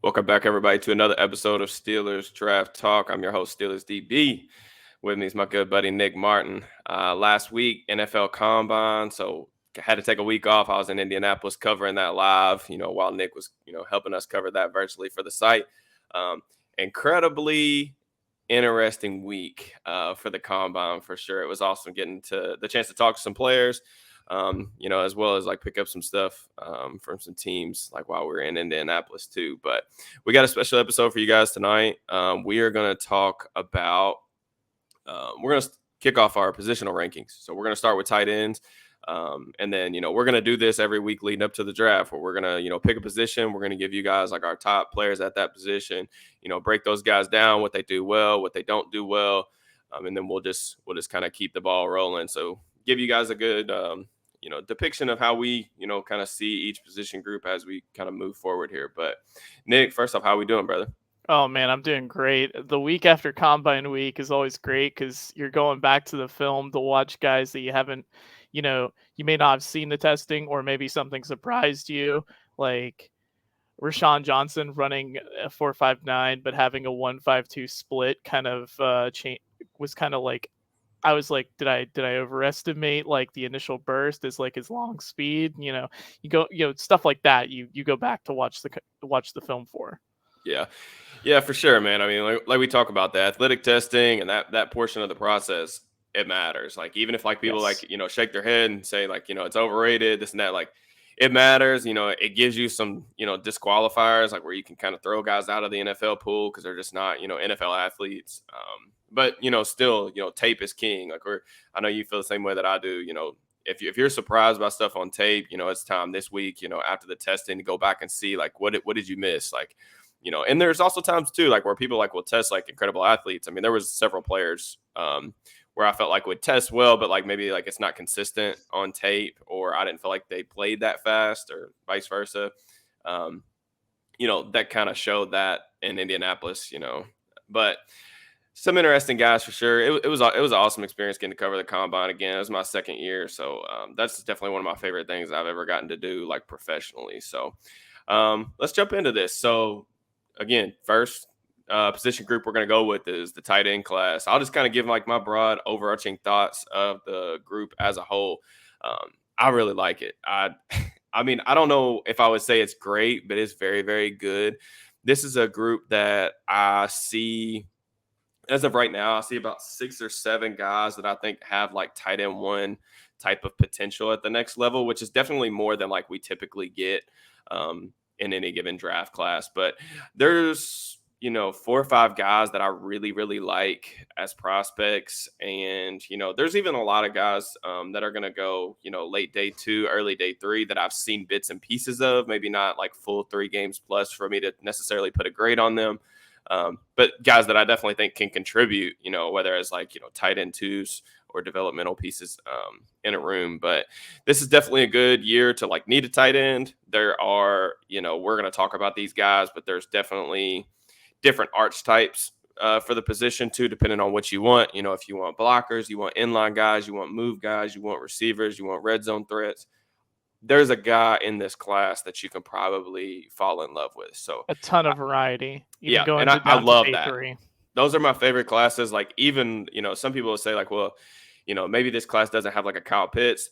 Welcome back, everybody, to another episode of Steelers Draft Talk. I'm your host, Steelers DB. With me is my good buddy Nick Martin. Last week, NFL Combine, so I had to take a week off. I was in Indianapolis covering that live, while Nick was, helping us cover that virtually for the site. Incredibly interesting week for the Combine for sure. It was awesome getting to the chance to talk to some players. As well as like pick up some stuff from some teams like while we were in Indianapolis too. But we got a special episode for you guys tonight. We are going to talk about, we're going to kick off our positional rankings. So we're going to start with tight ends. And then, we're going to do this every week leading up to the draft where we're going to, pick a position. We're going to give you guys like our top players at that position, break those guys down, what they do well, what they don't do well. And then we'll just kind of keep the ball rolling. So give you guys a good, depiction of how we, kind of see each position group as we kind of move forward here. But Nick, first off, how we doing, brother? Oh man, I'm doing great. The week after Combine week is always great because you're going back to the film to watch guys that you haven't, you may not have seen the testing or maybe something surprised you, like Rashawn Johnson running a 4.59 but having a 1.52 split kind of was kind of like I was like, did I overestimate like the initial burst is like his long speed? You go, stuff like that. You go back to watch the film for. Yeah, for sure, man. I mean, like we talk about the athletic testing and that portion of the process, it matters. Like even if like people Yes. like shake their head and say like it's overrated, this and that, like it matters. It gives you some disqualifiers like where you can kind of throw guys out of the NFL pool because they're just not NFL athletes. But still tape is king. Like I know you feel the same way that I do. If you're surprised by stuff on tape, it's time this week. After the testing to go back and see like what did you miss, like. And there's also times too, like where people like will test like incredible athletes. I mean, there was several players where I felt like would test well, but like maybe like it's not consistent on tape, or I didn't feel like they played that fast, or vice versa. That kind of showed that in Indianapolis. But some interesting guys for sure. It was an awesome experience getting to cover the combine again. It was my second year, so that's definitely one of my favorite things I've ever gotten to do like professionally. So let's jump into this. So again, first position group we're going to go with is the tight end class. I'll just kind of give like my broad overarching thoughts of the group as a whole. I really like it. I mean, I don't know if I would say it's great, but it's very, very good. This is a group that I see as of right now. I see about 6 or 7 guys that I think have like tight end one type of potential at the next level, which is definitely more than like we typically get in any given draft class. But there's 4 or 5 guys that I really, really like as prospects. And, there's even a lot of guys that are going to go, late day 2, early day 3 that I've seen bits and pieces of, maybe not like full 3 games plus for me to necessarily put a grade on them. But guys that I definitely think can contribute, whether it's like, tight end twos or developmental pieces in a room. But this is definitely a good year to like need a tight end. There are, we're going to talk about these guys, but there's definitely different archetypes for the position too, depending on what you want. If you want blockers, you want inline guys, you want move guys, you want receivers, you want red zone threats. There's a guy in this class that you can probably fall in love with. So A ton of variety, even yeah, going and I down to love day that. 3. Those are my favorite classes. Like even, some people will say like, well, maybe this class doesn't have like a Kyle Pitts.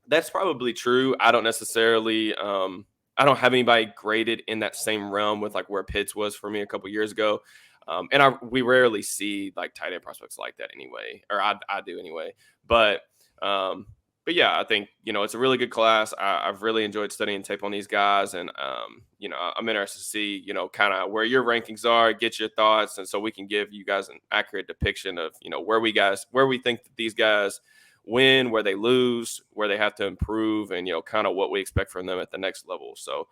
That's probably true. I don't necessarily, I don't have anybody graded in that same realm with like where Pitts was for me a couple years ago. And we rarely see like tight end prospects like that anyway, or I do anyway. But yeah, I think it's a really good class. I've really enjoyed studying tape on these guys, and I'm interested to see kind of where your rankings are, get your thoughts, and so we can give you guys an accurate depiction of where we think that these guys win, where they lose, where they have to improve, and kind of what we expect from them at the next level. So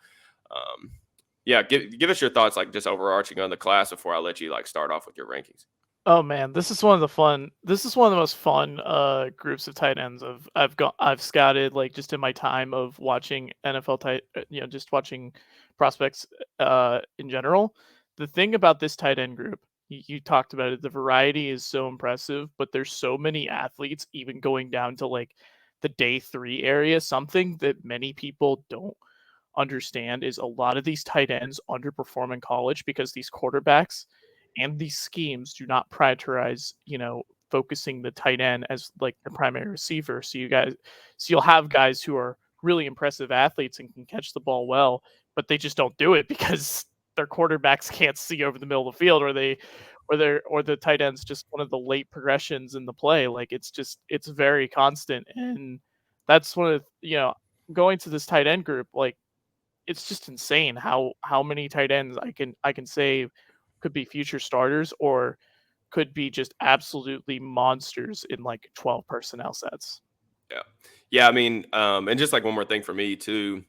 yeah, give us your thoughts, like just overarching on the class before I let you like start off with your rankings. Oh man, this is one of the most fun groups of tight ends I've scouted, like just in my time of watching NFL just watching prospects in general. The thing about this tight end group, you talked about it, the variety is so impressive, but there's so many athletes even going down to like the day 3 area, something that many people don't understand is a lot of these tight ends underperform in college because these quarterbacks and these schemes do not prioritize, focusing the tight end as like the primary receiver. So you'll have guys who are really impressive athletes and can catch the ball well, but they just don't do it because their quarterbacks can't see over the middle of the field, or the tight end's just one of the late progressions in the play. Like it's very constant, and that's one of going to this tight end group. Like it's just insane how many tight ends I can say could be future starters or could be just absolutely monsters in like 12 personnel sets. Yeah. Yeah. I mean, and just like one more thing for me too,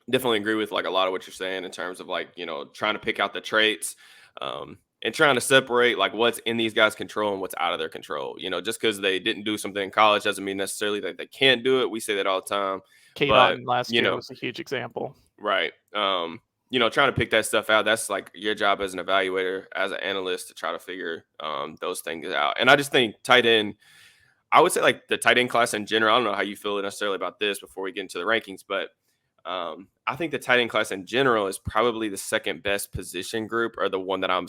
definitely agree with like a lot of what you're saying in terms of like, trying to pick out the traits, and trying to separate like what's in these guys' control and what's out of their control. Just because they didn't do something in college doesn't mean necessarily that they can't do it. We say that all the time. Kate But, Otten last year was a huge example. right. Trying to pick that stuff out, that's like your job as an evaluator, as an analyst, to try to figure those things out. And I just think tight end, I would say like the tight end class in general, I don't know how you feel necessarily about this before we get into the rankings, but I think the tight end class in general is probably the second best position group, or the one that I'm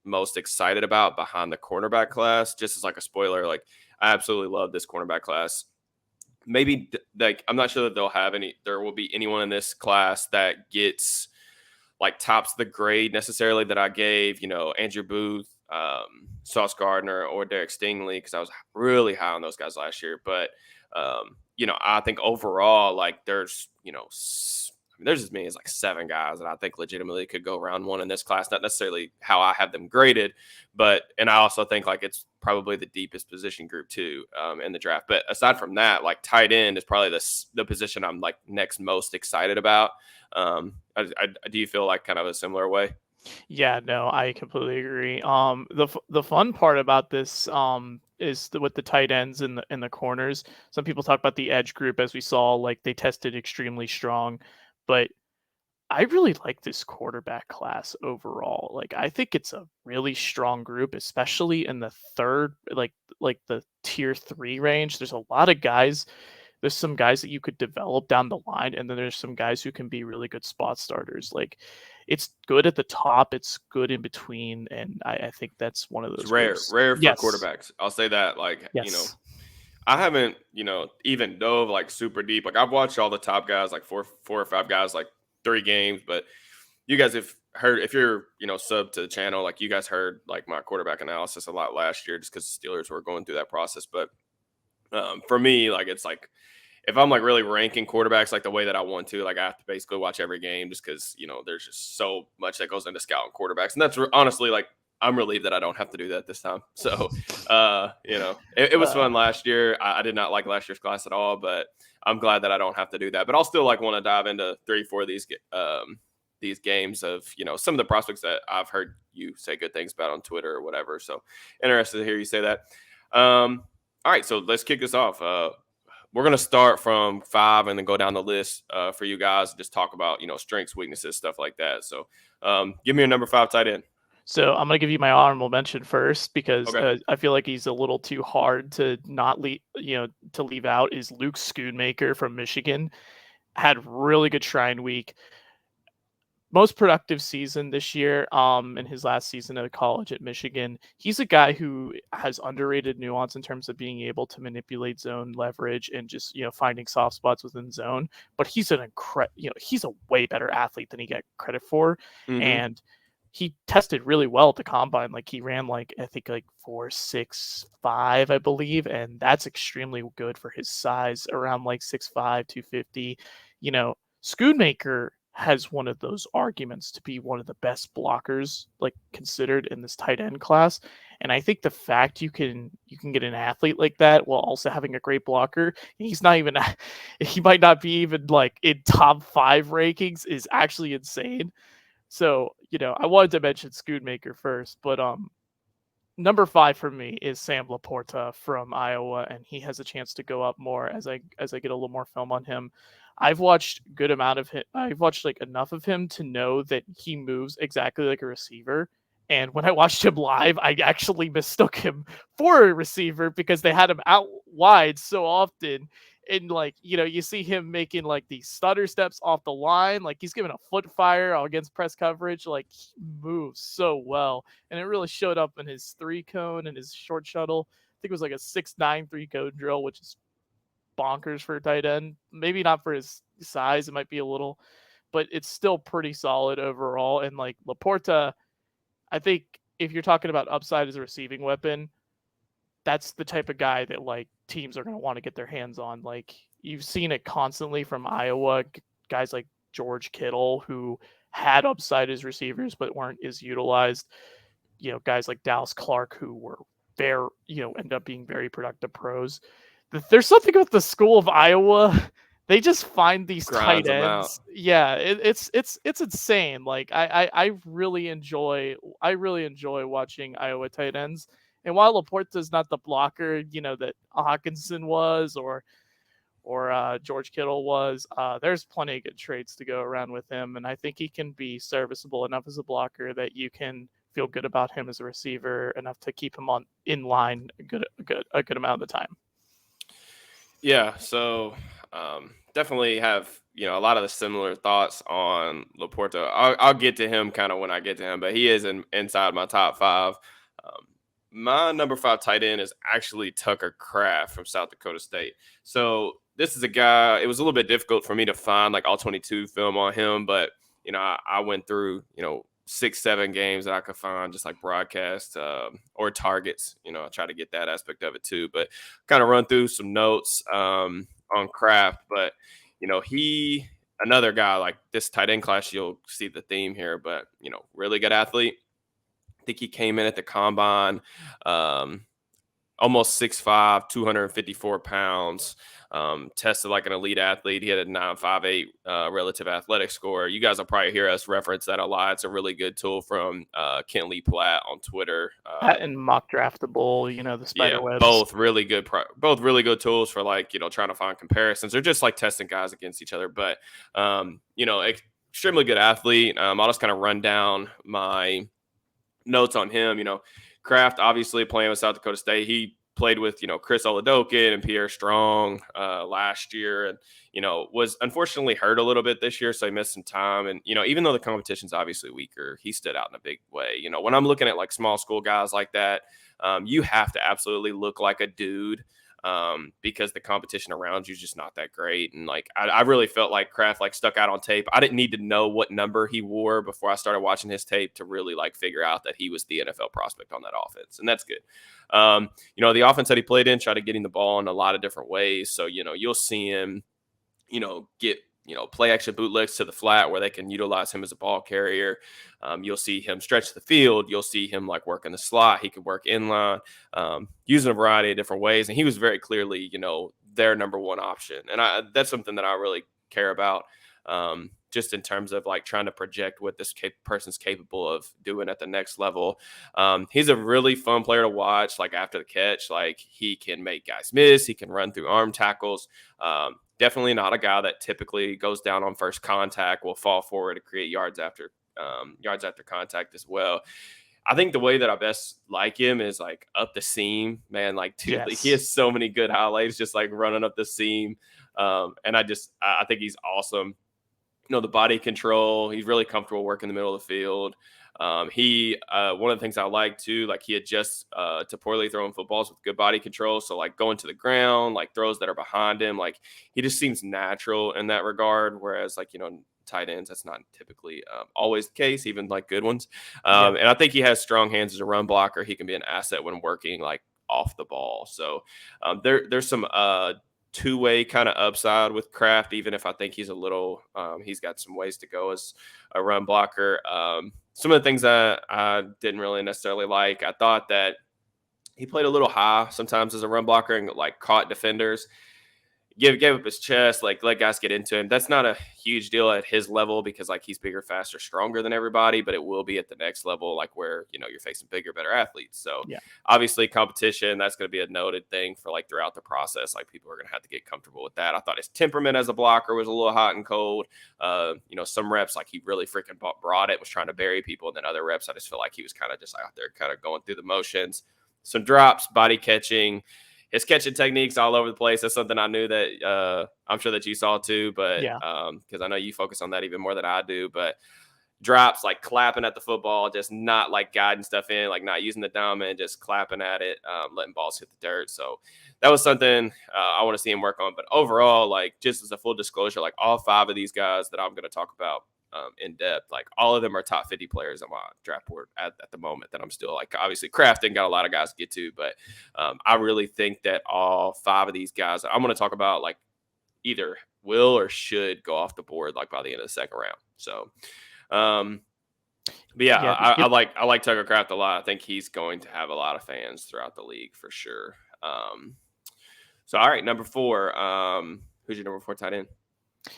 most excited about behind the cornerback class. Just as like a spoiler, like I absolutely love this cornerback class. Maybe like I'm not sure that there will be anyone in this class that gets like tops the grade necessarily that I gave, Andrew Booth, Sauce Gardner, or Derek Stingley, because I was really high on those guys last year. But I think overall, like there's as many as like 7 guys that I think legitimately could go round 1 in this class. Not necessarily how I have them graded, and I also think like it's probably the deepest position group too in the draft. But aside from that, like tight end is probably the position I'm like next most excited about. Do you feel like kind of a similar way? Yeah, no, I completely agree. The fun part about this is with the tight ends and the corners. Some people talk about the edge group, as we saw, like they tested extremely strong, but I really like this quarterback class overall. Like I think it's a really strong group, especially in the third, like the tier 3 range. There's a lot of guys. There's some guys that you could develop down the line, and then there's some guys who can be really good spot starters. Like it's good at the top, it's good in between, and I think that's one of those It's rare, groups. rare for Yes. quarterbacks. I'll say that. Like, Yes. I haven't, even dove like super deep. Like I've watched all the top guys, like four or 5 guys, like 3 games. But you guys have heard, if you're, sub to the channel, like you guys heard like my quarterback analysis a lot last year, just because the Steelers were going through that process. But for me, like it's like if I'm like really ranking quarterbacks like the way that I want to, like I have to basically watch every game, just because there's just so much that goes into scouting quarterbacks, and that's honestly like I'm relieved that I don't have to do that this time. So it was fun last year. I did not like last year's class at all, but I'm glad that I don't have to do that. But I'll still like want to dive into 3-4 of these games of some of the prospects that I've heard you say good things about on Twitter or whatever. So interested to hear you say that. All right, so let's kick this off. We're going to start from 5 and then go down the list for you guys and just talk about, strengths, weaknesses, stuff like that. So give me your number 5 tight end. So I'm going to give you my honorable mention first, because Okay. I feel like he's a little too hard to not leave out, is Luke Schoonmaker from Michigan. Had really good Shrine Week. Most productive season this year, in his last season of college at Michigan. He's a guy who has underrated nuance in terms of being able to manipulate zone leverage and just, finding soft spots within zone. But he's he's a way better athlete than he got credit for. Mm-hmm. And he tested really well at the combine. Like he ran I think 4.65, I believe. And that's extremely good for his size, around 6'5", 250. Schoonmaker has one of those arguments to be one of the best blockers considered in this tight end class. And I think the fact you can get an athlete like that while also having a great blocker, he might not be even in top 5 rankings, is actually insane. So, I wanted to mention Schoonmaker first, but number 5 for me is Sam Laporta from Iowa, and he has a chance to go up more as I get a little more film on him. I've watched good amount of him. I've watched enough of him to know that he moves exactly like a receiver. And when I watched him live, I actually mistook him for a receiver because they had him out wide so often. And like, you see him making like these stutter steps off the line, like he's giving a foot fire against press coverage. Like he moves so well, and it really showed up in his 3-cone and his short shuttle. I think it was like a 6'9" 3-cone drill, which is bonkers for a tight end. Maybe not for his size, it might be a little, but it's still pretty solid overall. And like Laporta, I think if you're talking about upside as a receiving weapon, that's the type of guy that like teams are going to want to get their hands on. Like you've seen it constantly from Iowa, guys like George Kittle who had upside as receivers but weren't as utilized. Guys like Dallas Clark who were very, end up being very productive pros. There's something with the school of Iowa. They just find these Grinds tight them out. ends. Yeah, it's insane. Like I really enjoy watching Iowa tight ends. And while Laporta's not the blocker, that Hawkinson was or George Kittle was, there's plenty of good traits to go around with him, and I think he can be serviceable enough as a blocker that you can feel good about him as a receiver enough to keep him in line a good amount of the time. Yeah, so definitely have a lot of the similar thoughts on Laporta. I'll get to him kind of when I get to him, but he is inside my top 5. My number 5 tight end is actually Tucker Kraft from South Dakota State. So this is a guy. It was a little bit difficult for me to find like all 22 film on him, but I went through 6-7 games that I could find, just like broadcast or targets. I try to get that aspect of it too, but kind of run through some notes on Kraft. But he another guy like this tight end class. You'll see the theme here, but really good athlete. I think he came in at the combine almost 6'5", 254 pounds, tested like an elite athlete. He had a 9.58 relative athletic score. You guys will probably hear us reference that a lot. It's a really good tool from Kent Lee Platt on Twitter. And Mock Draftable, the spider webs. Both really good tools for like, trying to find comparisons. They're just like testing guys against each other. But, extremely good athlete. I'll just kind of run down my notes on him. Kraft obviously playing with South Dakota State. He played with Chris Oladokin and Pierre Strong last year, and was unfortunately hurt a little bit this year, so he missed some time. And even though the competition's obviously weaker, he stood out in a big way. When I'm looking at like small school guys like that, you have to absolutely look like a dude. Because the competition around you is just not that great. And like, I really felt like Kraft like stuck out on tape. I didn't need to know what number he wore before I started watching his tape to really like figure out that he was the NFL prospect on that offense. And that's good. The offense that he played in tried to get him the ball in a lot of different ways. So, you'll see him, get play action bootlegs to the flat where they can utilize him as a ball carrier. You'll see him stretch the field. You'll see him like work in the slot. He could work inline, using a variety of different ways. And he was very clearly, their number one option. And that's something that I really care about, just in terms of like trying to project what this person's capable of doing at the next level. He's a really fun player to watch. Like after the catch, like he can make guys miss. He can run through arm tackles. Definitely not a guy that typically goes down on first contact, will fall forward to create yards after contact as well. I think the way that I best like him is like up the seam, man. Like, dude, Yes. he has so many good highlights, just like running up the seam. And I think he's awesome. The body control, he's really comfortable working the middle of the field. One of the things I like too, like he adjusts to poorly throwing footballs with good body control. So like going to the ground, like throws that are behind him, like he just seems natural in that regard. Whereas like, tight ends, that's not typically always the case, even like good ones. And I think he has strong hands as a run blocker. He can be an asset when working like off the ball. So there's some two-way kind of upside with Kraft, even if I think he's he's got some ways to go as a run blocker. Some of the things that I didn't really necessarily like, I thought that he played a little high sometimes as a run blocker and like caught defenders. Gave up his chest, like let guys get into him. That's not a huge deal at his level because like he's bigger, faster, stronger than everybody, but it will be at the next level, like where, you're facing bigger, better athletes. So obviously competition, that's going to be a noted thing for like throughout the process. Like people are going to have to get comfortable with that. I thought his temperament as a blocker was a little hot and cold. Some reps, like he really freaking brought it, was trying to bury people. And then other reps, I just feel like he was kind of just out there kind of going through the motions. Some drops, body catching. his catching techniques all over the place. That's something I knew that I'm sure that you saw too, but Yeah. because I know you focus on that even more than I do. But drops, like clapping at the football, just not like guiding stuff in, like not using the thumb and just clapping at it, letting balls hit the dirt. So that was something I want to see him work on. But overall, like just as a full disclosure, like all 5 of these guys that I'm going to talk about in depth, like all of them are top 50 players on my draft board at the moment that I'm still like obviously crafting, got a lot of guys to get to, but I really think that all 5 of these guys I'm going to talk about like either will or should go off the board like by the end of the second round. So but yeah, Yeah. I like Tucker Kraft a lot. I think he's going to have a lot of fans throughout the league for sure. So all right, number 4. Who's your number 4 tight end?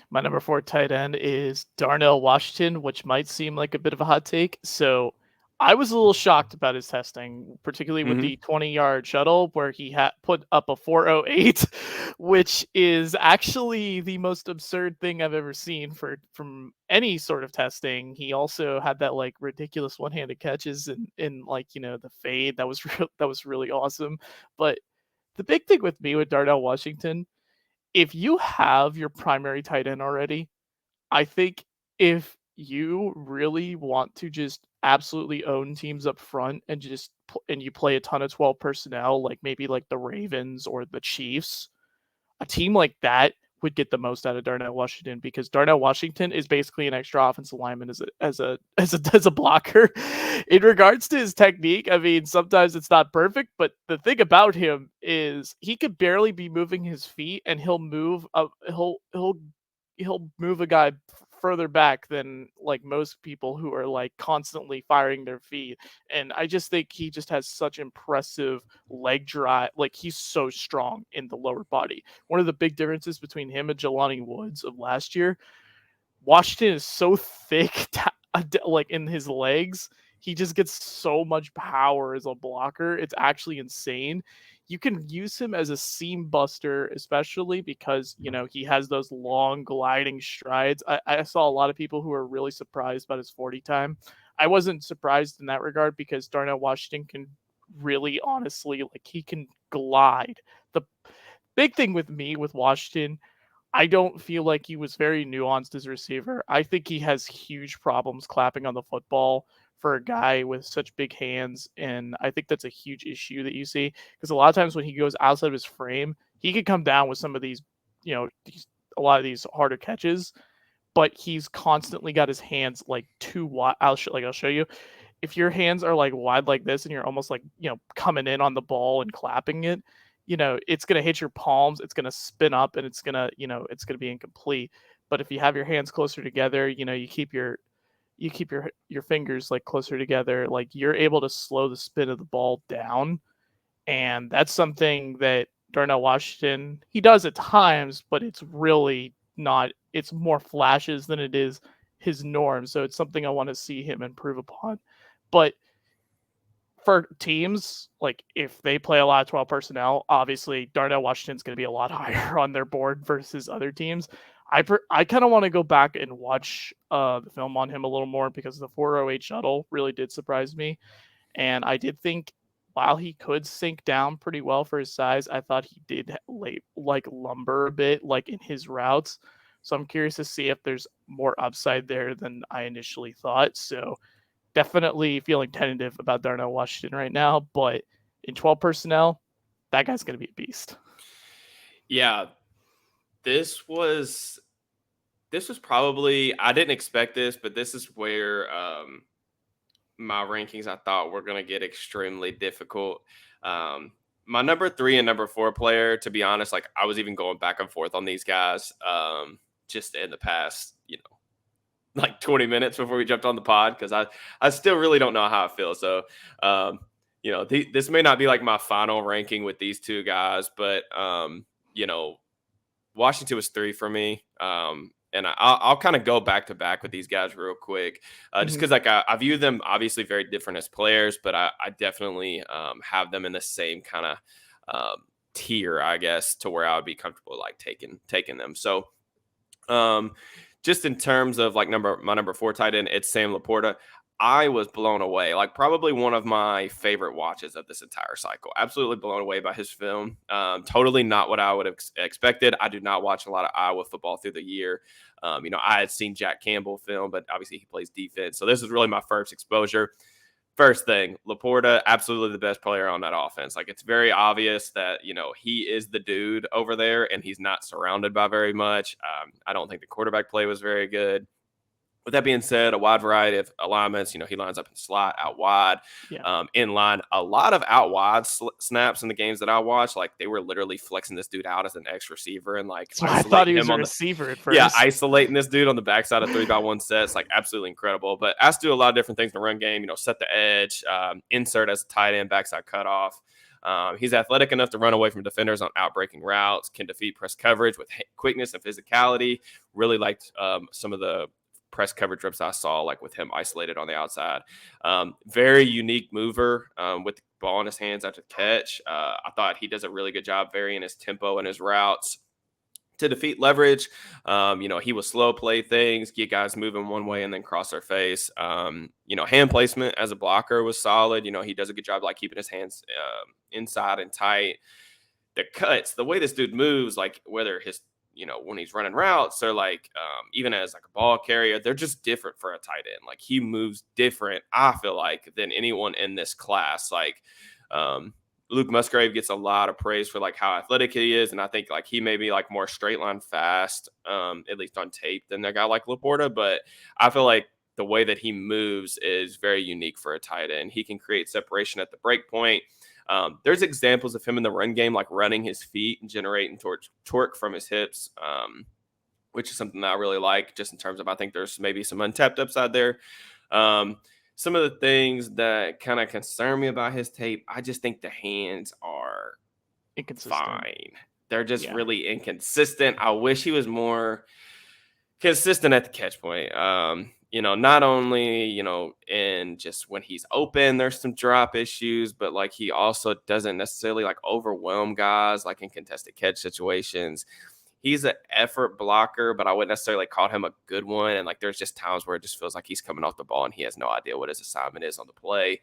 My number 4 tight end is Darnell Washington, which might seem like a bit of a hot take. So I was a little shocked about his testing, particularly with the 20-yard shuttle where he had put up a 4.08, which is actually the most absurd thing I've ever seen from any sort of testing. He also had that like ridiculous one-handed catches in like, the fade. That was really awesome. But the big thing with me with Darnell Washington, if you have your primary tight end already, I think if you really want to just absolutely own teams up front and and you play a ton of 12 personnel, like maybe like the Ravens or the Chiefs, a team like that would get the most out of Darnell Washington because Darnell Washington is basically an extra offensive lineman as a blocker. In regards to his technique, I mean, sometimes it's not perfect, but the thing about him is he could barely be moving his feet, and he'll move up. He'll move a guy further back than like most people who are like constantly firing their feet. And I just think he just has such impressive leg drive. Like he's so strong in the lower body. One of the big differences between him and Jelani Woods of last year, Washington is so thick, like in his legs. He just gets so much power as a blocker. It's actually insane. You can use him as a seam buster, especially because, he has those long gliding strides. I saw a lot of people who were really surprised about his 40 time. I wasn't surprised in that regard because Darnell Washington can really honestly, like he can glide. The big thing with me with Washington, I don't feel like he was very nuanced as a receiver. I think he has huge problems clapping on the football for a guy with such big hands, and I think that's a huge issue that you see because a lot of times when he goes outside of his frame, he could come down with some of these, a lot of these harder catches, but he's constantly got his hands like too wide. I'll show you. If your hands are like wide like this and you're almost like, coming in on the ball and clapping it, it's going to hit your palms, it's going to spin up, and it's going to, it's going to be incomplete. But if you have your hands closer together, you keep your fingers like closer together, like you're able to slow the spin of the ball down. And that's something that Darnell Washington, he does at times, but it's really not, it's more flashes than it is his norm. So it's something I want to see him improve upon. But for teams, like if they play a lot of 12 personnel, obviously Darnell Washington's going to be a lot higher on their board versus other teams. I kind of want to go back and watch the film on him a little more because the 408 shuttle really did surprise me. And I did think while he could sink down pretty well for his size, I thought he did like lumber a bit like in his routes. So I'm curious to see if there's more upside there than I initially thought. So definitely feeling tentative about Darnell Washington right now, but in 12 personnel, that guy's going to be a beast. Yeah, this was probably, I didn't expect this, but this is where my rankings I thought were going to get extremely difficult. My number 3 and number 4 player, to be honest, like I was even going back and forth on these guys just in the past, like 20 minutes before we jumped on the pod because I still really don't know how I feel. So, this may not be like my final ranking with these 2 guys, but, Washington was 3 for me. And I'll kind of go back to back with these guys real quick, just because like I view them obviously very different as players, but I definitely have them in the same kind of tier, I guess, to where I would be comfortable like taking them. So just in terms of like my number 4 tight end, it's Sam Laporta. I was blown away. Like, probably one of my favorite watches of this entire cycle. Absolutely blown away by his film. Totally not what I would have expected. I do not watch a lot of Iowa football through the year. I had seen Jack Campbell film, but obviously he plays defense. So this is really my first exposure. First thing, Laporta, absolutely the best player on that offense. Like, it's very obvious that, he is the dude over there and he's not surrounded by very much. I don't think the quarterback play was very good. With that being said, a wide variety of alignments. He lines up in slot, out wide, in line. A lot of out wide snaps in the games that I watched. Like, they were literally flexing this dude out as an X receiver and so I thought he was a receiver at first. Yeah, isolating this dude on the backside of 3-by-1 sets. Like, absolutely incredible. But asked to do a lot of different things in the run game. Set the edge, insert as a tight end, backside cutoff. He's athletic enough to run away from defenders on outbreaking routes. Can defeat press coverage with quickness and physicality. Really liked some of the press coverage reps I saw, like with him isolated on the outside. Very unique mover with the ball in his hands after the catch. I thought he does a really good job varying his tempo and his routes to defeat leverage. He will slow play things, get guys moving one way and then cross their face. Hand placement as a blocker was solid. He does a good job like keeping his hands inside and tight. The cuts, the way this dude moves, like whether his when he's running routes or like even as like a ball carrier, they're just different for a tight end. Like, he moves different, I feel like, than anyone in this class. Like, Luke Musgrave gets a lot of praise for like how athletic he is. And I think like he may be like more straight line fast, at least on tape, than a guy like Laporta. But I feel like the way that he moves is very unique for a tight end. He can create separation at the break point. There's examples of him in the run game, like running his feet and generating torque from his hips, which is something that I really like, just in terms of, I think there's maybe some untapped upside there. Some of the things that kind of concern me about his tape, I just think the hands are inconsistent. Fine. They're just really inconsistent. I wish he was more consistent at the catch point. Not only, in just when he's open, there's some drop issues, but like he also doesn't necessarily like overwhelm guys like in contested catch situations. He's an effort blocker, but I wouldn't necessarily call him a good one. And like, there's just times where it just feels like he's coming off the ball and he has no idea what his assignment is on the play.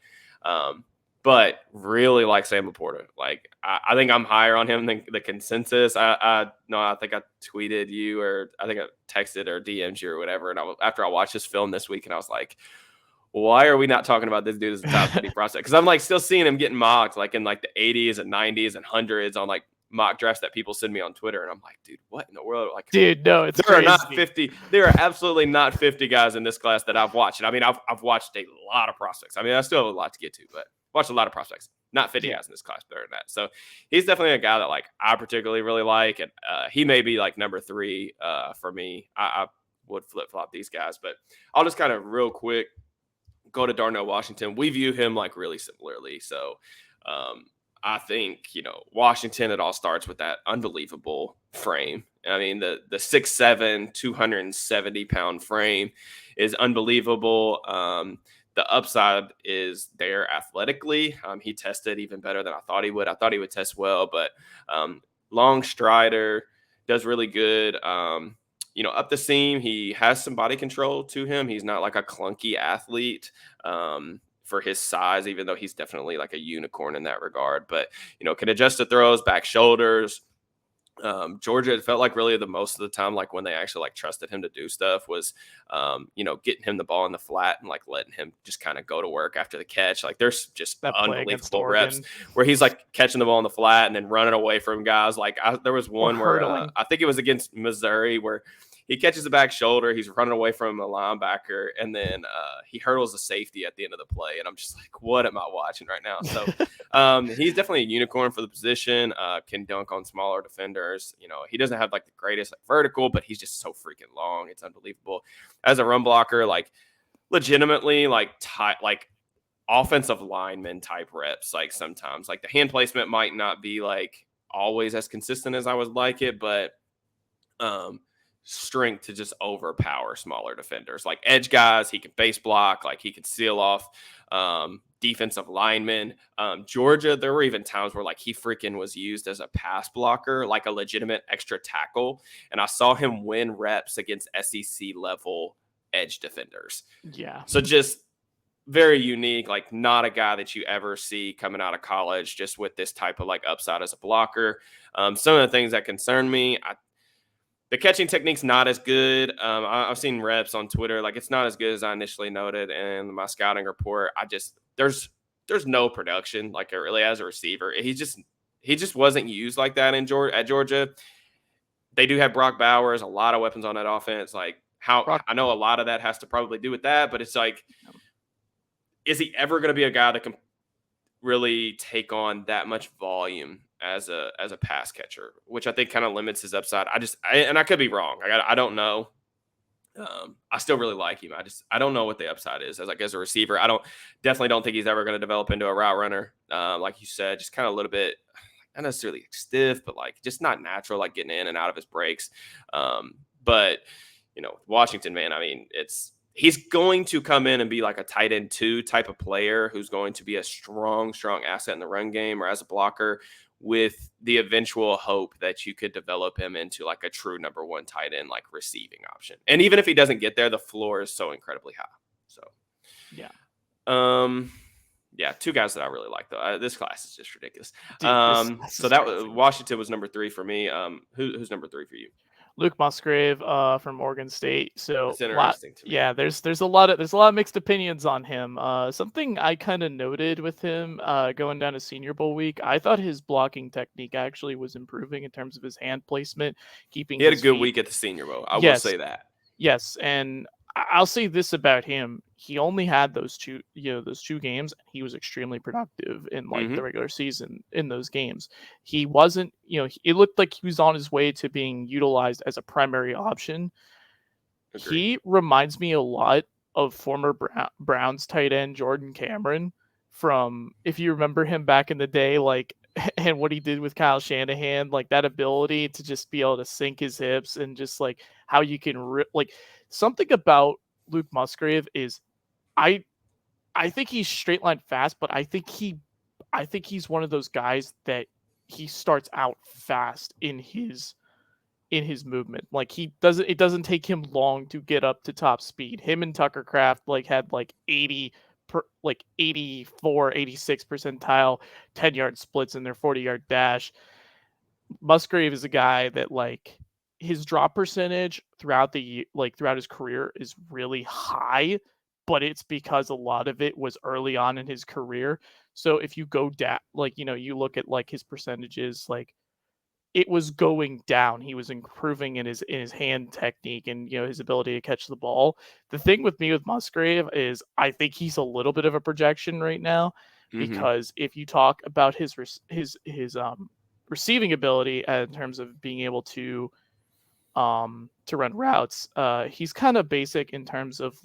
But really like Sam Laporta. Like, I think I'm higher on him than the consensus. I think I tweeted you, or I think I texted or DM'd you or whatever. And after I watched this film this week, and I was like, why are we not talking about this dude as a top 50 prospect? Because I'm like still seeing him getting mocked like in like the 80s and 90s and hundreds on like mock drafts that people send me on Twitter. And I'm like, dude, what in the world? Like, dude, no, it's there crazy. are not 50. There are absolutely not 50 guys in this class that I've watched. And I mean, I've watched a lot of prospects. I mean, I still have a lot to get to, but watched a lot of prospects. Not 50 guys in this class better than that. So he's definitely a guy that like I particularly really like. And he may be like number 3 for me. I would flip-flop these guys, but I'll just kind of real quick go to Darnell Washington. We view him like really similarly. So I think, Washington, it all starts with that unbelievable frame. I mean, the 6'7", 270-pound frame is unbelievable. The upside is there athletically. He tested even better than I thought he would. I thought he would test well, but long strider, does really good. Up the seam, he has some body control to him. He's not like a clunky athlete for his size, even though he's definitely like a unicorn in that regard. But, can adjust the throws, back shoulders. Georgia, it felt like really the most of the time, like when they actually like trusted him to do stuff was, getting him the ball in the flat and like letting him just kind of go to work after the catch. Like there's just that unbelievable reps where he's like catching the ball in the flat and then running away from guys. Like there was one where I think it was against Missouri where he catches the back shoulder. He's running away from a linebacker, and then he hurdles a safety at the end of the play. And I'm just like, what am I watching right now? So he's definitely a unicorn for the position. Can dunk on smaller defenders. He doesn't have like the greatest like, vertical, but he's just so freaking long. It's unbelievable. As a run blocker, like legitimately like offensive lineman type reps. Like sometimes like the hand placement might not be like always as consistent as I would like it, but strength to just overpower smaller defenders. Like edge guys, he can base block, like he can seal off defensive linemen. Georgia, there were even times where like he freaking was used as a pass blocker, like a legitimate extra tackle. And I saw him win reps against SEC level edge defenders. Yeah. So just very unique, like not a guy that you ever see coming out of college just with this type of like upside as a blocker. Some of the things that concern me, the catching technique's not as good. I've seen reps on Twitter, like it's not as good as I initially noted in my scouting report. There's no production like it really as a receiver. He just wasn't used like that at Georgia. They do have Brock Bowers, a lot of weapons on that offense. Like I know a lot of that has to probably do with that, but it's like, is he ever going to be a guy that can really take on that much volume as a pass catcher, which I think kind of limits his upside. And I could be wrong. I don't know. I still really like him. I don't know what the upside is as a receiver. Definitely don't think he's ever going to develop into a route runner. Like you said, just kind of a little bit, not necessarily stiff, but like just not natural, like getting in and out of his breaks. But Washington, man, I mean, he's going to come in and be like a tight end 2 type of player who's going to be a strong asset in the run game or as a blocker, with the eventual hope that you could develop him into like a true number 1 tight end, like receiving option. And even if he doesn't get there, the floor is so incredibly high. So, yeah, 2 guys that I really like though. This class is just ridiculous. Dude, so that was Washington was number 3 for me. Who's number 3 for you? Luke Musgrave from Oregon State. So that's interesting to me. Yeah, there's a lot of mixed opinions on him. Something I kind of noted with him going down to Senior Bowl week, I thought his blocking technique actually was improving in terms of his hand placement, keeping. He had a good week at the Senior Bowl. I will say that. Yes, and I'll say this about him: he only had those two games. He was extremely productive in the regular season in those games. He wasn't, it looked like he was on his way to being utilized as a primary option. Agreed. He reminds me a lot of former Browns tight end Jordan Cameron from, if you remember him back in the day, like, and what he did with Kyle Shanahan, like that ability to just be able to sink his hips and just like how you can something about Luke Musgrave is I think he's straight line fast, but I think he's one of those guys that he starts out fast in his movement. Like it doesn't take him long to get up to top speed. Him and Tucker Kraft had 84, 86 percentile 10-yard splits in their 40-yard dash. Musgrave is a guy that his drop percentage throughout his career is really high, but it's because a lot of it was early on in his career. So if you go down, you look at his percentages, it was going down. He was improving in his hand technique and his ability to catch the ball. The thing with me with Musgrave is I think he's a little bit of a projection right now, because if you talk about his receiving ability in terms of being able to run routes, he's kind of basic in terms of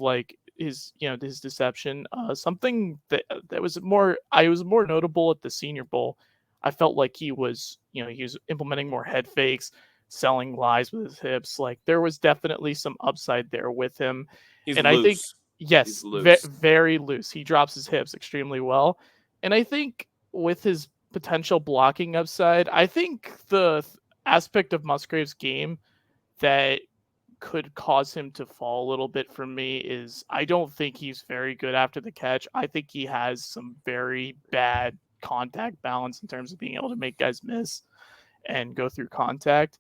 his deception. Something that was more notable at the Senior Bowl. I felt like he was implementing more head fakes, selling lies with his hips. There was definitely some upside there with him. He's loose. I think yes, very loose. He drops his hips extremely well. And I think with his potential blocking upside, I think the aspect of Musgrave's game that could cause him to fall a little bit for me is I don't think he's very good after the catch. I think he has some very bad contact balance in terms of being able to make guys miss and go through contact.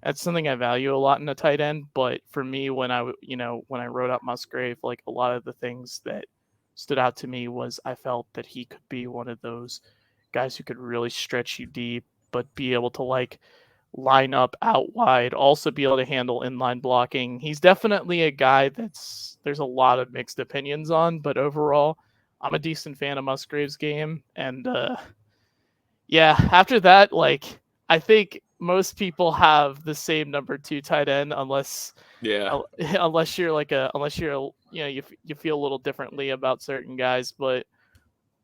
That's something I value a lot in a tight end. But for me, when I wrote up Musgrave, a lot of the things that stood out to me was I felt that he could be one of those guys who could really stretch you deep, but be able to line up out wide, also be able to handle inline blocking. He's definitely a guy there's a lot of mixed opinions on, but overall, I'm a decent fan of Musgrave's game. And after that, I think most people have the same number 2 tight end, unless you're you feel a little differently about certain guys. But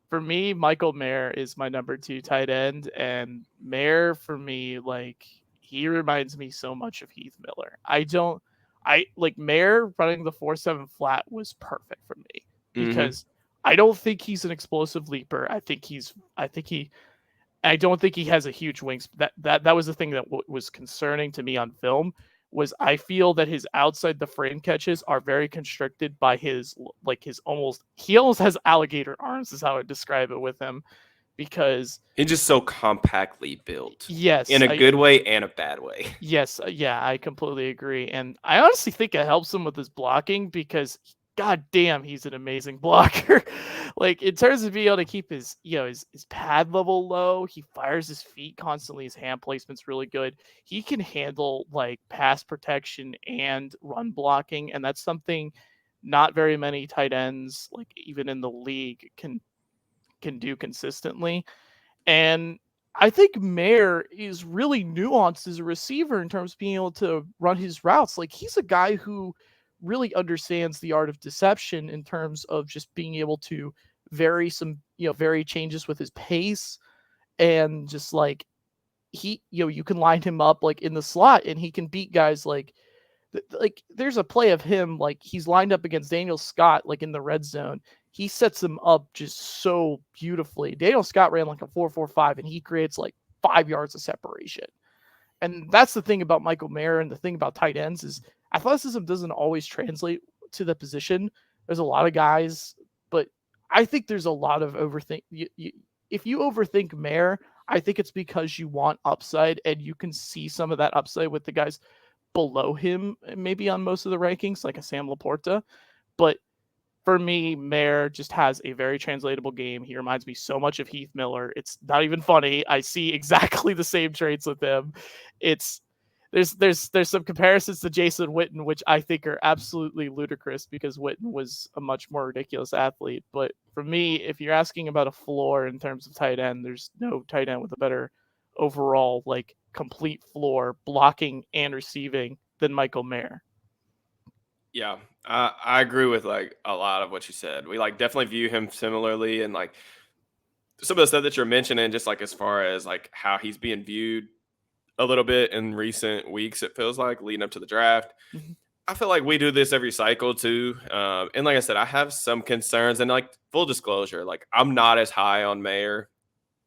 for me, Michael Mayer is my number 2 tight end, and Mayer for me, he reminds me so much of Heath Miller. Mayer running the 4.7 flat was perfect for me because I don't think he's an explosive leaper. I don't think he has a huge wingspan. That was the thing that was concerning to me on film was I feel that his outside the frame catches are very constricted by his he almost has alligator arms is how I describe it with him, because He's just so compactly built yes, in a good way and a bad way. yes, yeah, I completely agree. And I honestly think it helps him with his blocking because god damn, he's an amazing blocker. Like in terms of being able to keep his, his pad level low, he fires his feet constantly, his hand placement's really good. He can handle like pass protection and run blocking, and that's something not very many tight ends, like even in the league, can do consistently. And I think Mayer is really nuanced as a receiver in terms of being able to run his routes. Like he's a guy who really understands the art of deception in terms of just being able to vary changes with his pace, and just like you can line him up like in the slot and he can beat guys like there's a play of him like he's lined up against Daniel Scott like in the red zone. He sets him up just so beautifully. Daniel Scott ran like a 4.45 and he creates like 5 yards of separation. And that's the thing about Michael Mayer, and the thing about tight ends is athleticism doesn't always translate to the position. There's a lot of guys, but I think there's a lot of overthink. If you overthink Mayer, I think it's because you want upside, and you can see some of that upside with the guys below him, maybe on most of the rankings, like a Sam Laporta. But for me, Mayer just has a very translatable game. He reminds me so much of Heath Miller. It's not even funny. I see exactly the same traits with him. It's there's some comparisons to Jason Witten, which I think are absolutely ludicrous because Witten was a much more ridiculous athlete. But for me, if you're asking about a floor in terms of tight end, there's no tight end with a better overall like complete floor blocking and receiving than Michael Mayer. Yeah, I agree with like a lot of what you said. We like definitely view him similarly, and like some of the stuff that you're mentioning, just like as far as like how he's being viewed a little bit in recent weeks, it feels like leading up to the draft. Mhm. I feel like we do this every cycle too. And like I said, I have some concerns, and like full disclosure, like I'm not as high on Mayer,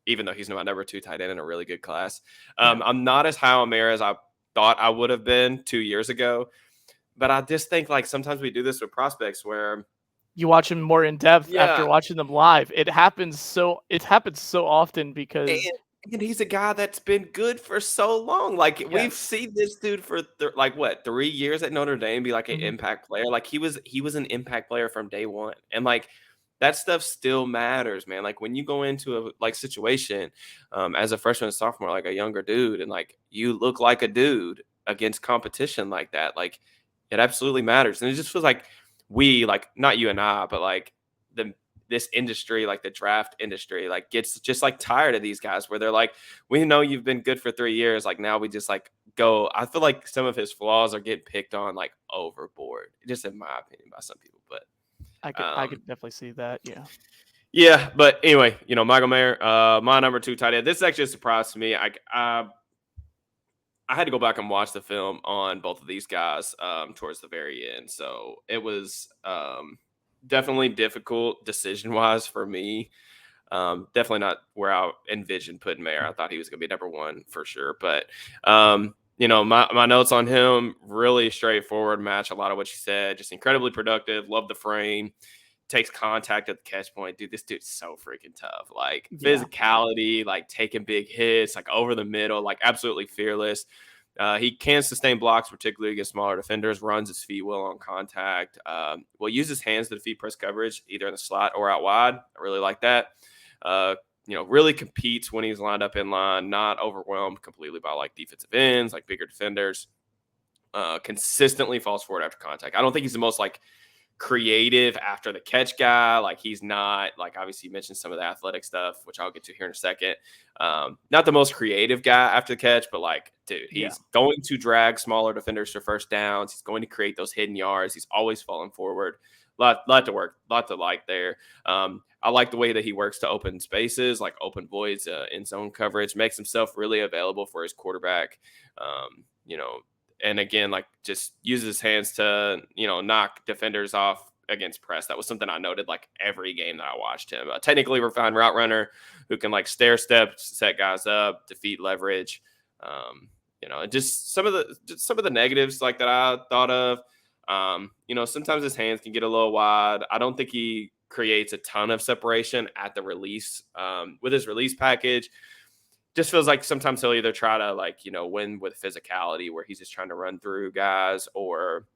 even though he's my number 2 tight end in a really good class. Yeah. I'm not as high on Mayer as I thought I would have been 2 years ago. But I just think like sometimes we do this with prospects where You watch him more in depth after yeah, watching them live. It happens so often and, because and he's a guy that's been good for so long. Like we've yes. seen this dude for like what 3 years at Notre Dame be like an Mhm. impact player. Like he was an impact player from day one, and like that stuff still matters, man. Like when you go into a like situation as a freshman and sophomore, like a younger dude, and like you look like a dude against competition like that, like it absolutely matters. And it just feels like we like not you and I, but like the this industry, like the draft industry, like gets just like tired of these guys where they're like, we know you've been good for 3 years. Like now we just like go. I feel like some of his flaws are getting picked on like overboard, just in my opinion, by some people. But I could definitely see that. Yeah. yeah, but anyway, Michael Mayer, my number 2 tight end. This is actually a surprise to me. I had to go back and watch the film on both of these guys towards the very end. So it was definitely difficult decision wise for me. Definitely not where I envisioned putting Mayer. I thought he was going to be number 1 for sure. But, my notes on him, really straightforward, match a lot of what you said. Just incredibly productive. Love the frame. Takes contact at the catch point. Dude, this dude's so freaking tough. Like Yeah. physicality, like taking big hits, like over the middle, like absolutely fearless. He can sustain blocks, particularly against smaller defenders, runs his feet well on contact. Will use his hands to defeat press coverage, either in the slot or out wide. I really like that. Really competes when he's lined up in line, not overwhelmed completely by like defensive ends, like bigger defenders. Consistently falls forward after contact. I don't think he's the most like creative after the catch guy. Like he's not like, obviously you mentioned some of the athletic stuff, which I'll get to here in a second. Not the most creative guy after the catch, but like, dude, Yeah. he's going to drag smaller defenders for first downs. He's going to create those hidden yards. He's always falling forward. Lot to work, lot to like there. I like the way that he works to open spaces, like open voids in zone coverage, makes himself really available for his quarterback. Um, you know, and again, like just uses his hands to, knock defenders off against press. That was something I noted like every game that I watched him. A technically refined route runner who can like stair step, set guys up, defeat leverage. just some of the negatives like that I thought of. Sometimes his hands can get a little wide. I don't think he creates a ton of separation at the release with his release package. Just feels like sometimes he'll either try to win with physicality where he's just trying to run through guys, or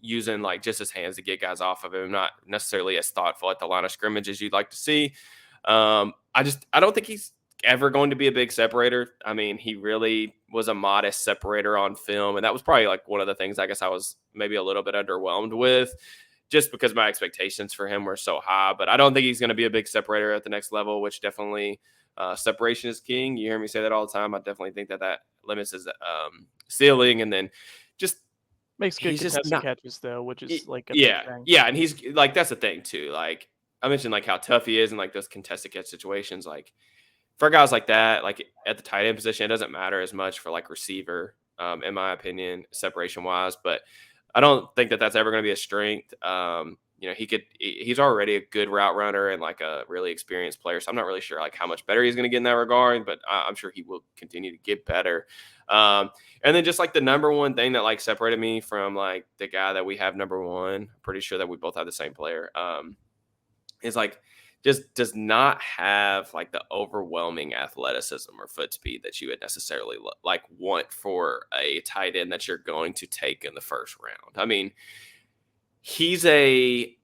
using like just his hands to get guys off of him, not necessarily as thoughtful at the line of scrimmage as you'd like to see. I don't think he's ever going to be a big separator. I mean, he really was a modest separator on film, and that was probably like one of the things I guess I was maybe a little bit underwhelmed with, just because my expectations for him were so high. But I don't think he's going to be a big separator at the next level, which definitely separation is king. You hear me say that all the time. I definitely think that limits his ceiling, and then just makes good he's just contested not. catches though, which is like a big Yeah, thing. yeah, and he's like that's the thing too. Like I mentioned, like how tough he is in like those contested catch situations. Like for guys like that, like at the tight end position, it doesn't matter as much for like receiver, in my opinion, separation wise. But I don't think that that's ever going to be a strength. He's already a good route runner and like a really experienced player. So I'm not really sure like how much better he's going to get in that regard, but I'm sure he will continue to get better. And then just like the number one thing that like separated me from like the guy that we have number one, pretty sure that we both have the same player, is like just does not have like the overwhelming athleticism or foot speed that you would necessarily like want for a tight end that you're going to take in the first round. I mean, he's just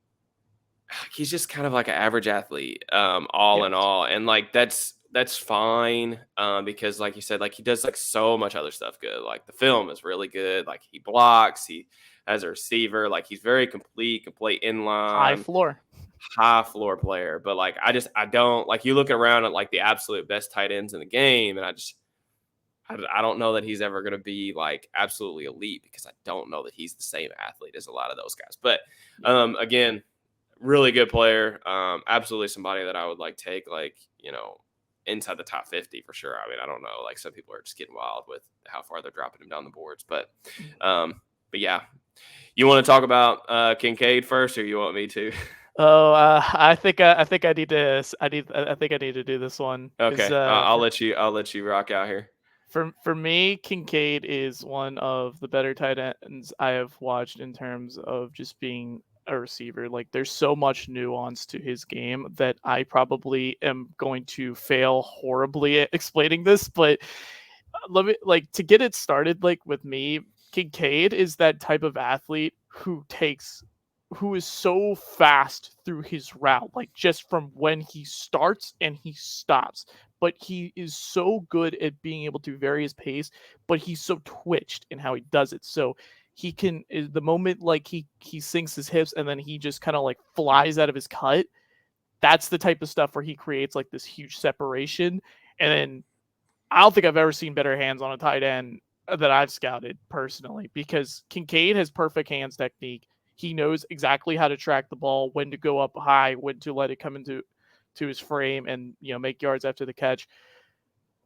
kind of like an average athlete, all in Yes. all. And like, that's fine. Because like you said, like he does like so much other stuff good. Like the film is really good. Like he blocks, he as a receiver, like he's very complete, can play High inline, floor. high floor player. But like, I don't like you look around at like the absolute best tight ends in the game. And I don't know that he's ever going to be like absolutely elite, because I don't know that he's the same athlete as a lot of those guys. But again, really good player. Absolutely somebody that I would like take like, inside the top 50 for sure. I mean, I don't know. Like some people are just getting wild with how far they're dropping him down the boards. But yeah. You want to talk about Kincaid first, or you want me to? Oh, I think I need to. I think I need to do this one. Okay, I'll let you rock out here. For me, Kincaid is one of the better tight ends I have watched in terms of just being a receiver. Like there's so much nuance to his game that I probably am going to fail horribly at explaining this, but let me like to get it started like with me, Kincaid is that type of athlete who is so fast through his route, like just from when he starts and he stops. But he is so good at being able to vary his pace, but he's so twitched in how he does it. So he can the moment like he sinks his hips and then he just kind of like flies out of his cut. That's the type of stuff where he creates like this huge separation. And then I don't think I've ever seen better hands on a tight end that I've scouted personally, because Kincaid has perfect hands technique. He knows exactly how to track the ball, when to go up high, when to let it come into his frame and make yards after the catch.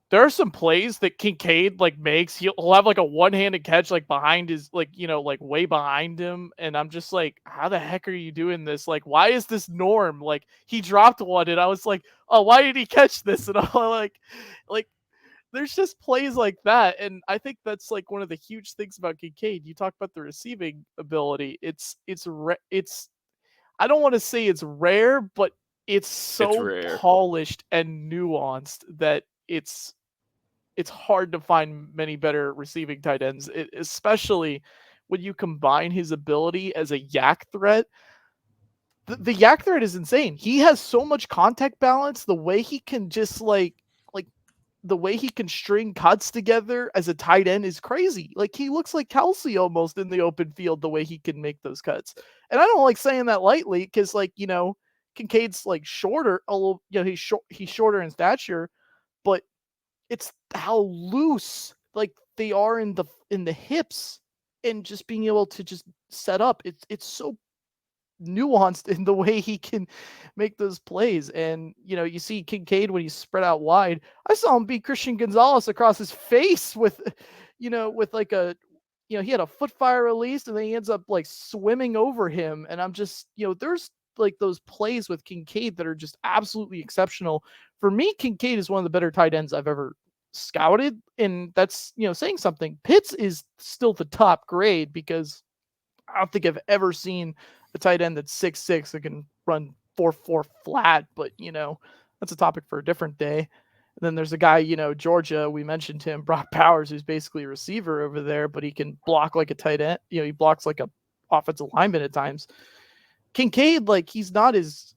There are some plays that Kincaid like makes. He'll have like a one-handed catch like behind his like way behind him, and I'm just like, how the heck are you doing this? Like, why is this norm? Like he dropped one, and I was like, oh, why did he catch this? And I'm like there's just plays like that, and I think that's like one of the huge things about Kincaid. You talk about the receiving ability. It's I don't want to say it's rare, but it's It's so rare. polished and nuanced that it's hard to find many better receiving tight ends, especially when you combine his ability as a yak threat. The yak threat is insane. He has so much contact balance. The way he can just like the way he can string cuts together as a tight end is crazy. Like he looks like Kelsey almost in the open field, the way he can make those cuts. And I don't like saying that lightly because Kincaid's like shorter, a little, he's shorter in stature, but it's how loose like they are in the hips and just being able to just set up. It's so nuanced in the way he can make those plays. And you see Kincaid when he's spread out wide. I saw him beat Christian Gonzalez across his face with with like a he had a foot fire release and then he ends up like swimming over him. And I'm just there's like those plays with Kincaid that are just absolutely exceptional. For me, Kincaid is one of the better tight ends I've ever scouted, and that's, saying something. Pitts is still the top grade because I don't think I've ever seen a tight end that's 6'6" that can run 4.4 flat, but that's a topic for a different day. And then there's a guy, Georgia, we mentioned him, Brock Powers, who's basically a receiver over there, but he can block like a tight end. He blocks like a offensive lineman at times. Kincaid, like, he's not as,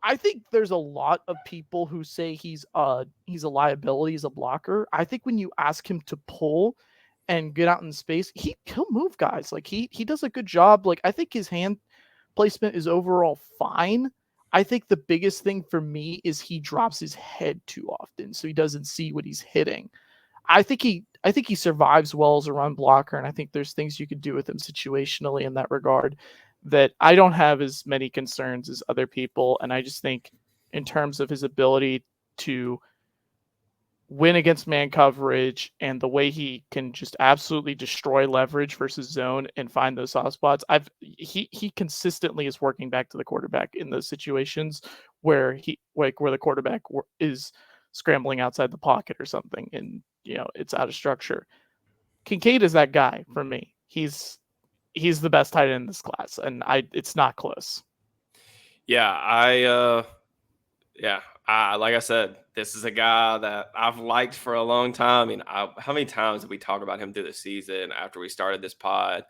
I think there's a lot of people who say he's a liability, he's a blocker. I think when you ask him to pull and get out in space, he'll move guys. Like, he does a good job. Like, I think his hand placement is overall fine. I think the biggest thing for me is he drops his head too often, so he doesn't see what he's hitting. I think he survives well as a run blocker, and I think there's things you could do with him situationally in that regard that I don't have as many concerns as other people. And I just think in terms of his ability to win against man coverage and the way he can just absolutely destroy leverage versus zone and find those soft spots, he consistently is working back to the quarterback in those situations where where the quarterback is scrambling outside the pocket or something, and it's out of structure. Kincaid is that guy for me. He's the best tight end in this class, and it's not close. Yeah, like I said, this is a guy that I've liked for a long time. I mean, how many times did we talk about him through the season after we started this pod?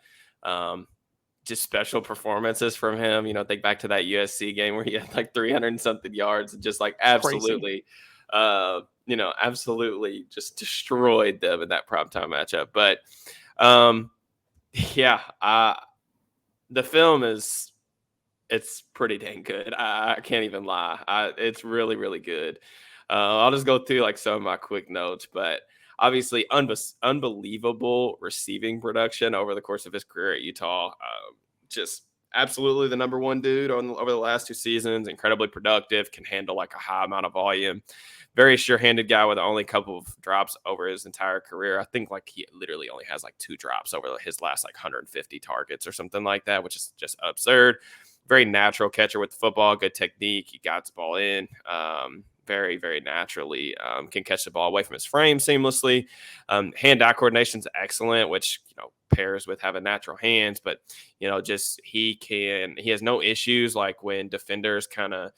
Just special performances from him. Think back to that USC game where he had like 300 and something yards and just like absolutely, absolutely just destroyed them in that primetime matchup. But the film it's pretty dang good. I can't even lie. It's really, really good. I'll just go through like some of my quick notes, but obviously unbelievable receiving production over the course of his career at Utah. Just absolutely the number one dude over the last 2 seasons. Incredibly productive, can handle like a high amount of volume. Very sure-handed guy with only a couple of drops over his entire career. I think like he literally only has like 2 drops over his last like 150 targets or something like that, which is just absurd. Very natural catcher with the football, good technique. He got the ball in very, very naturally. Can catch the ball away from his frame seamlessly. Hand-eye coordination is excellent, which pairs with having natural hands. But just he has no issues like when defenders kind of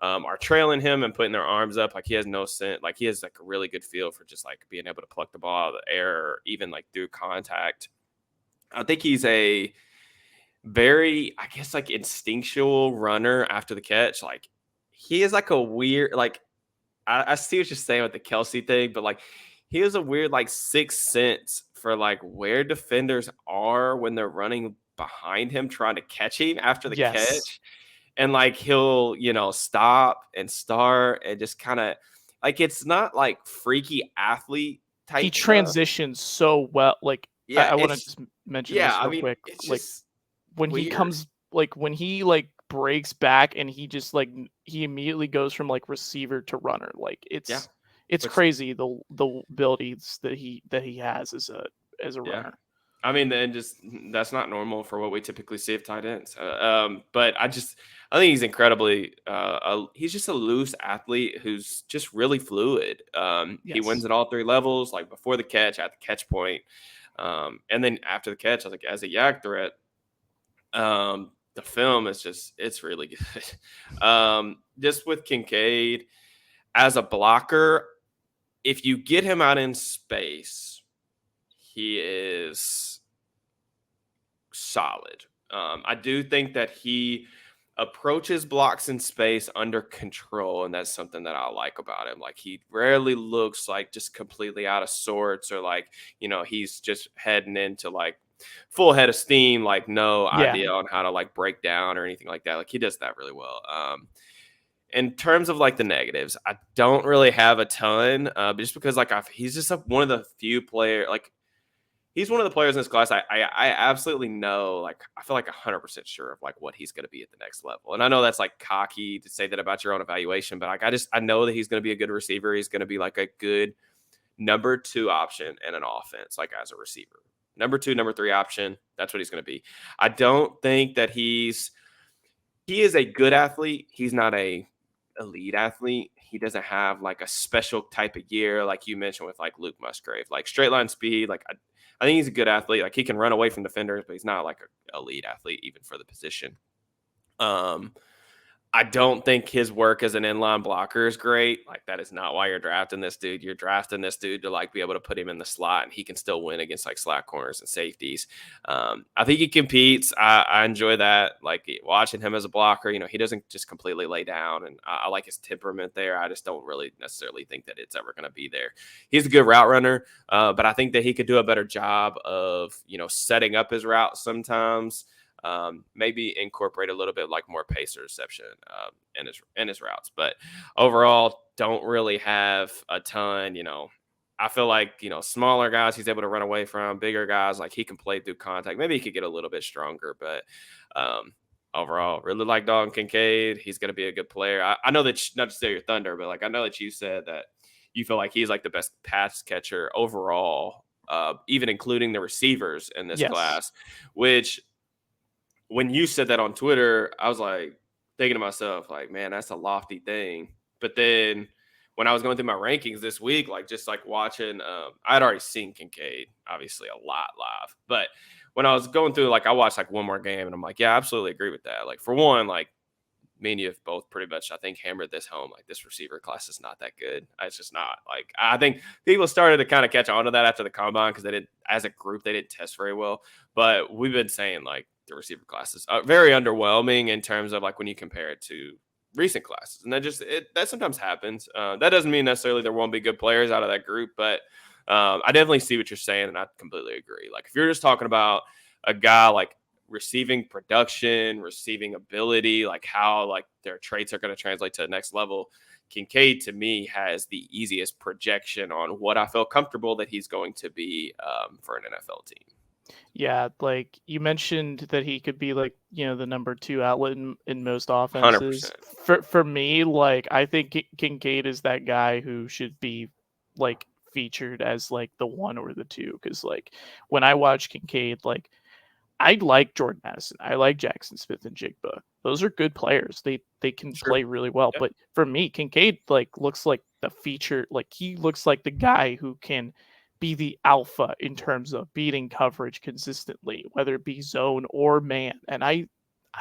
are trailing him and putting their arms up. Like he has no sense. Like he has like a really good feel for just like being able to pluck the ball out of the air, or even like through contact. I think he's a very, I guess, like instinctual runner after the catch. Like he is like a weird, like I see what you're saying with the Kelsey thing, but like he has a weird like sixth sense for like where defenders are when they're running behind him trying to catch him after the catch. And like he'll, stop and start and just kind of like, it's not like freaky athlete type. He transitions so well. Like, I want to just mention this real quick. Like when weird. He comes, like when he like breaks back and he just like he immediately goes from like receiver to runner. Like it's crazy the abilities that he has as a runner. I mean, and just that's not normal for what we typically see of tight ends. But I think he's incredibly. He's just a loose athlete who's just really fluid. He wins at all 3 levels, like before the catch, at the catch point, and then after the catch, like as a yak threat. The film is it's really good. Just with Kincaid as a blocker, if you get him out in space, he is solid. I do think that he approaches blocks in space under control, and that's something that I like about him. Like he rarely looks like just completely out of sorts, or like he's just heading into like full head of steam, like no idea on how to like break down or anything like that. Like he does that really well. In terms of like the negatives, I don't really have a ton, just because like he's just one of the few players. Like he's one of the players in this class. I absolutely know. Like I feel like 100% sure of like what he's going to be at the next level. And I know that's like cocky to say that about your own evaluation, but like I know that he's going to be a good receiver. He's going to be like a good number 2 option in an offense, like as a receiver. Number 2, number 3 option. That's what he's going to be. I don't think that he is a good athlete. He's not a elite athlete. he doesn't have like a special type of year like you mentioned with like Luke Musgrave, like straight line speed. Like I think he's a good athlete. Like he can run away from defenders, but he's not like a elite athlete even for the position. Um, I don't think his work as an inline blocker is great. Like that is not why you're drafting this dude. You're drafting this dude to like be able to put him in the slot, and he can still win against like slot corners and safeties. I think he competes. I enjoy that. Like watching him as a blocker, he doesn't just completely lay down, and I like his temperament there. I just don't really necessarily think that it's ever going to be there. He's a good route runner, but I think that he could do a better job of setting up his route sometimes. Maybe incorporate a little bit like more pacer reception in his routes, but overall don't really have a ton. I feel like smaller guys he's able to run away from. Bigger guys like he can play through contact. Maybe he could get a little bit stronger, but overall really like Dalton Kincaid. He's going to be a good player. I know that not to say your thunder, but like I know that you said that you feel like he's like the best pass catcher overall, even including the receivers in this class, which when you said that on Twitter, I was like thinking to myself, like, man, that's a lofty thing. But then when I was going through my rankings this week, like just like watching, I'd already seen Kincaid, obviously a lot live. But when I was going through, like I watched like one more game and I'm like, yeah, I absolutely agree with that. Like for one, like me and you have both pretty much, I think, hammered this home. Like this receiver class is not that good. It's just not. Like I think people started to kind of catch on to that after the combine because they didn't, as a group, they didn't test very well. But we've been saying like the receiver classes are very underwhelming in terms of like when you compare it to recent classes, and that sometimes happens. That doesn't mean necessarily there won't be good players out of that group, but I definitely see what you're saying, and I completely agree. Like if you're just talking about a guy like receiving production, receiving ability, like how like their traits are going to translate to the next level, Kincaid to me has the easiest projection on what I feel comfortable that he's going to be for an NFL team. Yeah, like you mentioned that he could be like, the number 2 outlet in most offenses. 100%. For me, like I think Kincaid is that guy who should be like featured as like the 1 or the 2, cuz like when I watch Kincaid, like I like Jordan Addison. I like Jackson Smith and Jigba. Those are good players. They can play really well. Yep. But for me, Kincaid like looks like the feature. Like he looks like the guy who can be the alpha in terms of beating coverage consistently, whether it be zone or man. And I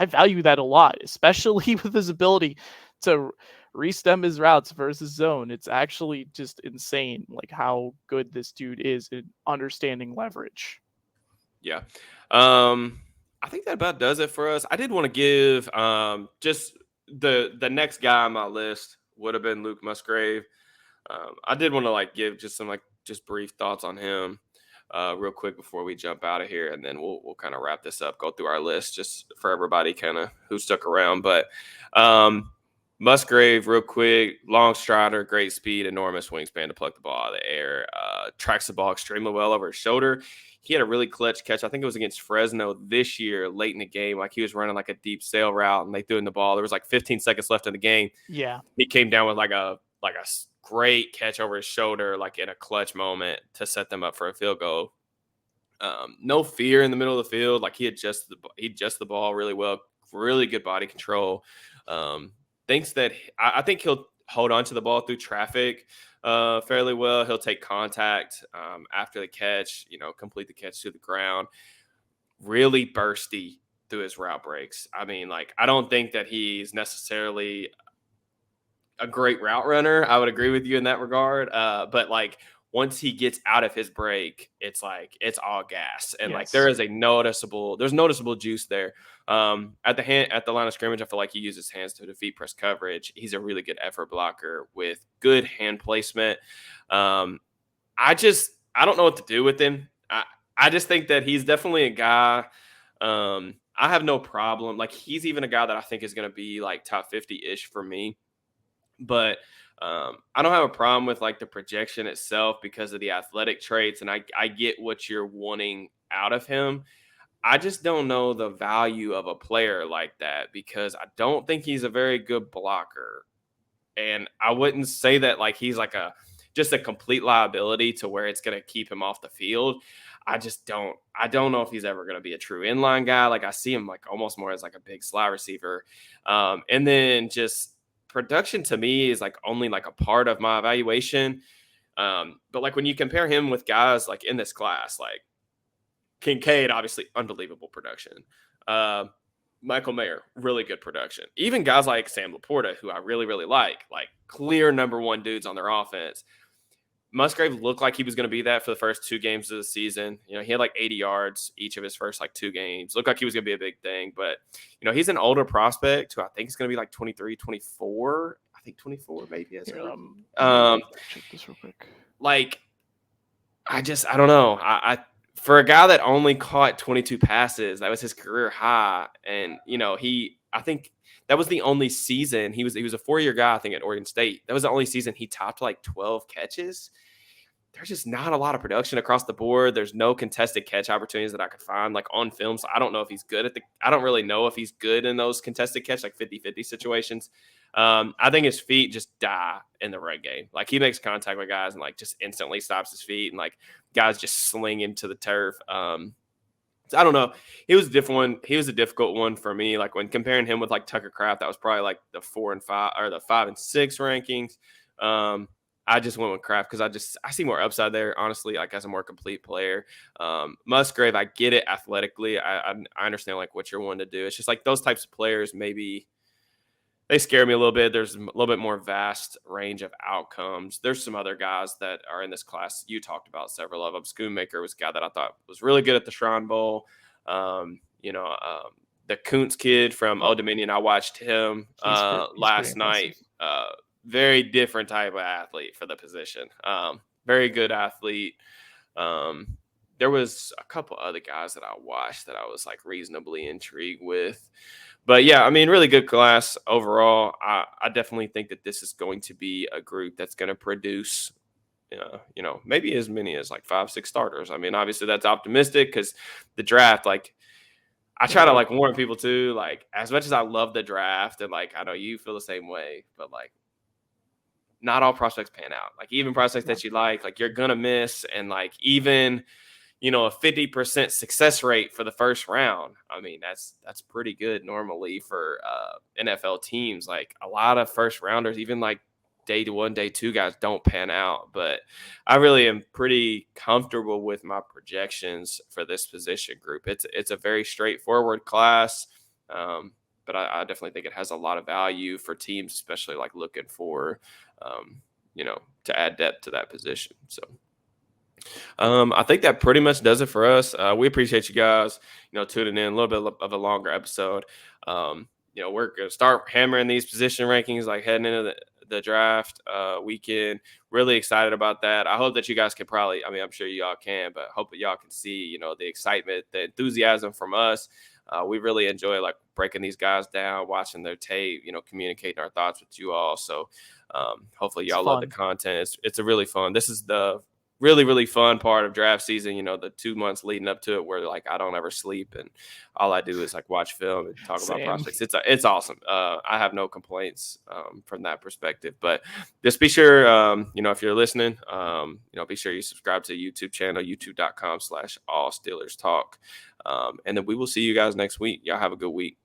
value that a lot, especially with his ability to re-stem his routes versus zone. It's actually just insane, like how good this dude is in understanding leverage. Yeah. I think that about does it for us. I did want to give just the next guy on my list would have been Luke Musgrave. I did want to like give just some like just brief thoughts on him real quick before we jump out of here, and then we'll kind of wrap this up, go through our list just for everybody kind of who stuck around. But Musgrave, real quick, long strider, great speed, enormous wingspan to pluck the ball out of the air, tracks the ball extremely well over his shoulder. He had a really clutch catch. I think it was against Fresno this year, late in the game. Like he was running like a deep sail route, and they threw in the ball. There was like 15 seconds left in the game. Yeah, He came down with like a great catch over his shoulder, like in a clutch moment to set them up for a field goal. No fear in the middle of the field. Like he adjusts the ball really well. Really good body control. Thinks that I think he'll hold on to the ball through traffic fairly well. He'll take contact after the catch, complete the catch to the ground. Really bursty through his route breaks. I mean, like, I don't think that he's necessarily a great route runner. I would agree with you in that regard. But like once he gets out of his break, it's like it's all gas, and like there's noticeable juice there. At the line of scrimmage, I feel like he uses hands to defeat press coverage. He's a really good effort blocker with good hand placement. I don't know what to do with him. I just think that he's definitely a guy. I have no problem. Like he's even a guy that I think is going to be like top 50-ish for me. But I don't have a problem with like the projection itself because of the athletic traits, and I get what you're wanting out of him. I just don't know the value of a player like that because I don't think he's a very good blocker, and I wouldn't say that like he's like just a complete liability to where it's going to keep him off the field. I don't know if he's ever going to be a true inline guy. Like I see him like almost more as like a big slot receiver, and then just production to me is like only like a part of my evaluation. But like when you compare him with guys like in this class, like Kincaid, obviously unbelievable production. Uh, Michael Mayer, really good production. Even guys like Sam Laporta, who I really, really like clear number one dudes on their offense. Musgrave looked like he was going to be that for the first 2 games of the season. You know, he had like 80 yards each of his first like 2 games. Looked like he was going to be a big thing. But, you know, he's an older prospect who I think is going to be like 23, 24. I think 24 maybe. As Here, check this real quick. Like, I don't know. I for a guy that only caught 22 passes, that was his career high. And, you know, I think that was the only season he was a 4-year guy, I think, at Oregon State. That was the only season he topped like 12 catches. There's just not a lot of production across the board. There's no contested catch opportunities that I could find like on film. So I don't know if he's good I don't really know if he's good in those contested catch, like 50-50 situations. I think his feet just die in the run game. Like he makes contact with guys and like just instantly stops his feet and like guys just sling into the turf. So I don't know. He was a different one. He was a difficult one for me. Like when comparing him with like Tucker Kraft, that was probably like the 4 and 5 or the 5 and 6 rankings. I just went with Kraft because I see more upside there, honestly, like as a more complete player. Musgrave, I get it athletically. I understand like what you're wanting to do. It's just like those types of players, maybe they scare me a little bit. There's a little bit more vast range of outcomes. There's some other guys that are in this class. You talked about several of them. Schoonmaker was a guy that I thought was really good at the Shrine Bowl. The Kuntz kid from Old Dominion, I watched him last night. Very different type of athlete for the position. Very good athlete. There was a couple other guys that I watched that I was like reasonably intrigued with. But yeah, I mean, really good class overall. I definitely think that this is going to be a group that's going to produce, maybe as many as like 5-6 starters. I mean, obviously that's optimistic because the draft, like, I try to like warn people too, like as much as I love the draft and like I know you feel the same way, but like not all prospects pan out. Like even prospects that you like you're gonna miss, and like even a 50% success rate for the first round. I mean, that's pretty good normally for NFL teams. Like a lot of first rounders, even like day 1, day 2 guys don't pan out. But I really am pretty comfortable with my projections for this position group. It's a very straightforward class, but I definitely think it has a lot of value for teams, especially like looking for, to add depth to that position. So. I think that pretty much does it for us. We appreciate you guys, tuning in. A little bit of a longer episode. We're going to start hammering these position rankings like heading into the draft weekend. Really excited about that. I hope that you guys can I'm sure y'all can, but hope that y'all can see, the excitement, the enthusiasm from us. We really enjoy like breaking these guys down, watching their tape, communicating our thoughts with you all. So hopefully y'all love the content. It's a really fun. This is the really, really fun part of draft season, the 2 months leading up to it where like I don't ever sleep and all I do is like watch film and talk about prospects. It's awesome. I have no complaints from that perspective, but just be sure, if you're listening, be sure you subscribe to the YouTube channel, youtube.com/all Steelers talk. And then we will see you guys next week. Y'all have a good week.